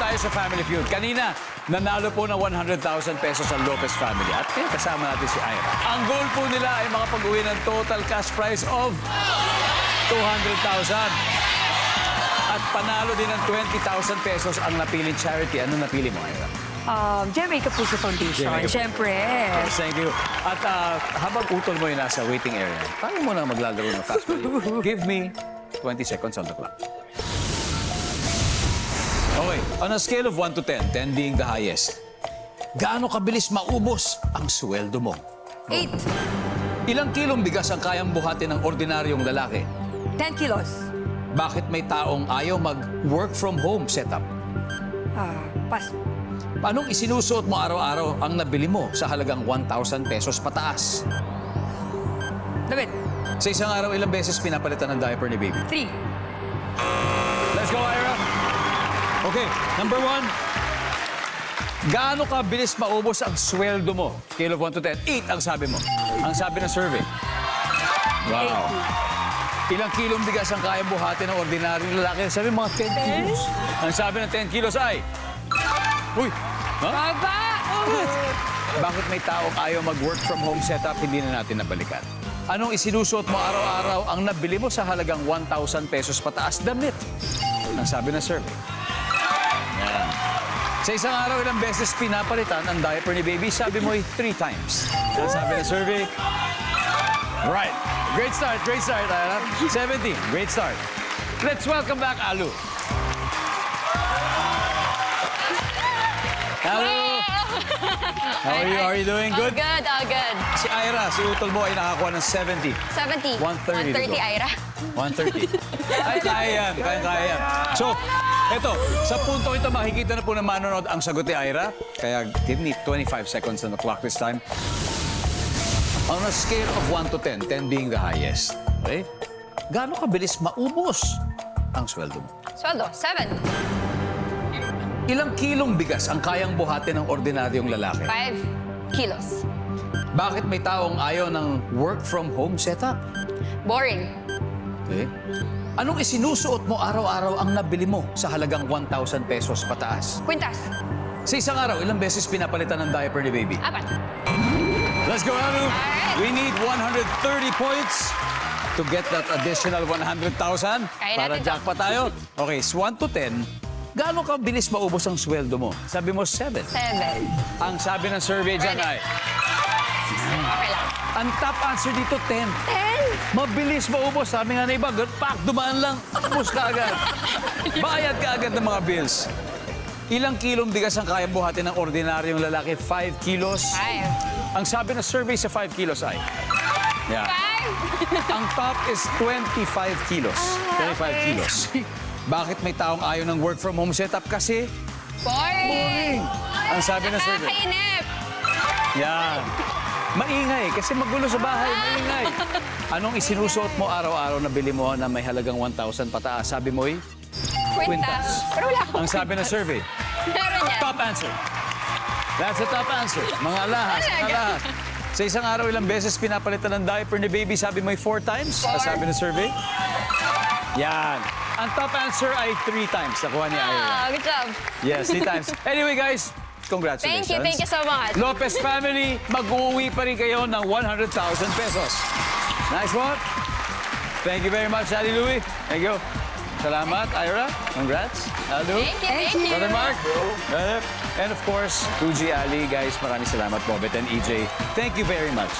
tayo sa Family Feud. Kanina, nanalo po ng 100,000 pesos ang Lopez family. At kaya kasama natin si Ira. Ang goal po nila ay makapag-uwi ng total cash prize of 200,000. At panalo din ng 20,000 pesos ang napiling charity. Ano napili mo, Ira? Jamaica Puso Foundation. Jamaica Puso. Siyempre. Yes, thank you. At habang utol mo yung nasa waiting area, paano mo na maglalaro ng fast money? Give me 20 seconds on the clock. Okay, on a scale of 1 to 10, 10 being the highest, gaano kabilis maubos ang sweldo mo? 8. Ilang kilong bigas ang kayang buhatin ng ordinaryong lalaki? 10 kilos. Bakit may taong ayaw mag-work from home setup? Pas. Anong isinusuot mo araw-araw ang nabili mo sa halagang 1,000 pesos pataas? David. Sa isang araw, ilang beses pinapalitan ng diaper ni baby? 3. Let's go, Ira! Okay, number 1. Gaano ka bilis maubos ang sweldo mo? Scale of 1 to 10. 8 ang sabi mo. Ang sabi ng survey. Wow. Ilang kilong bigas ang kaya buhatin ng ordinaryong lalaki? Sabi mga 10 kilos. Ang sabi ng 10 kilos ay... Uy! Huh? Baba! Bakit may taong ayaw mag-work from home setup, hindi na natin nabalikan? Anong isinusuot mo araw-araw ang nabili mo sa halagang 1,000 pesos pataas damit? Ang sabi ng survey. Yan. Sa isang araw, ilang beses pinapalitan ang diaper ni baby? Sabi mo ay 3 times. Ang sabi ng survey. Right. Great start, Ira. 70. Great start. Let's welcome back Alu. Hello. How are you? Are you doing good? All good. Si Ira, si utol mo ay nakakuha ng 70. 70. 130 to go. 130, Ira. 130. Ay, kaya yan. Kaya yan. So, eto, sa punto ito, makikita na po ng manonood ang sagot ni Ira. Kaya give me 25 seconds on the clock this time. On a scale of 1 to 10, 10 being the highest, okay? Gaano kabilis maubos ang sweldo mo? Sweldo, 7. Ilang kilong bigas ang kayang buhatin ng ordinaryong lalaki? 5 kilos. Bakit may taong ayaw ng work from home setup? Boring. Okay. Anong isinusuot mo araw-araw ang nabili mo sa halagang 1,000 pesos pataas? Quintas. Sa isang araw, ilang beses pinapalitan ng diaper ni baby? 4. Let's go, Alu! Alright. We need 130 points to get that additional 100,000 Kaya para natin to. jackpot tayo. Okay, so 1 to 10, gaano ka bilis maubos ang sweldo mo? Sabi mo 7. 7. Ang sabi ng survey dyan Ready. ay, Okay lang. ang top answer dito 10. 10. Mabilis maubos. Sabi nga na iba, pak, dumaan lang, ubos ka agad. Bayad ka agad ng mga bills. Ilang kilong bigas ang kaya buhatin ng ordinaryong lalaki? 5 kilos. 5. Ang sabi ng survey sa 5 kilos ay... Yeah. 5. Ang top is 25 kilos. 25 okay. kilos. Bakit may taong ayaw ng work from home setup? Kasi Boring. ang sabi ng survey. Nakakainip. Yan. Maingay. Kasi magulo sa bahay. Maingay. Anong isinusuot mo araw-araw na bili mo na may halagang 1,000 pataas? Sabi mo'y Quintas. Pero wala akong ang sabi ng survey. Meron yan. Top answer. That's the top answer. Mga alahas, mga Talaga? alahas. Sa isang araw, ilang beses pinapalitan ng diaper ni baby? Sabi mo'y 4 times? Ang 4. sabi ng survey. Yan. Ang top answer ay 3 times. Nakuha ni Ira. Good job. Yes, 3 times. Anyway, guys, congratulations. Thank you so much. Lopez family, mag-uwi pa rin kayo ng 100,000 pesos. Nice one. Thank you very much, Ali Louie. Thank you. Salamat, Ira. Congrats. Alu. Thank you. Brother Mark. And of course, Fuji Ali, guys, maraming salamat, Bobet and EJ. Thank you very much.